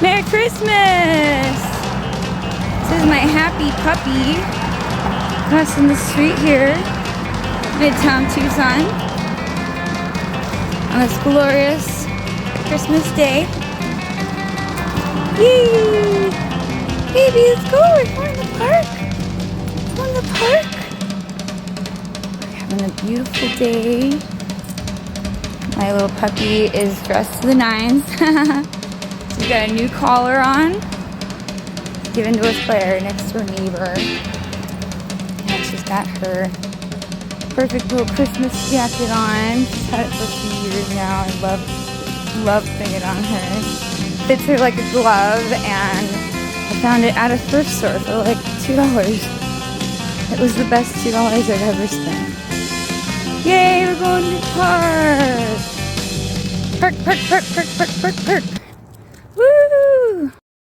Merry Christmas! This is my happy puppy crossing the street here, Midtown Tucson, on this glorious Christmas day. Yay! Baby, let's go! We're going to the park! We're going to the park! We're having a beautiful day. My little puppy is dressed to the nines. She's got a new collar on, given to us by our next door neighbor. And she's got her perfect little Christmas jacket on. She's had it for a few years now. I love putting it on her. Fits her like a glove, and I found it at a thrift store for like $2. It was the best $2 I've ever spent. Yay, we're going to the park! Park, park, park, park, park, park, park.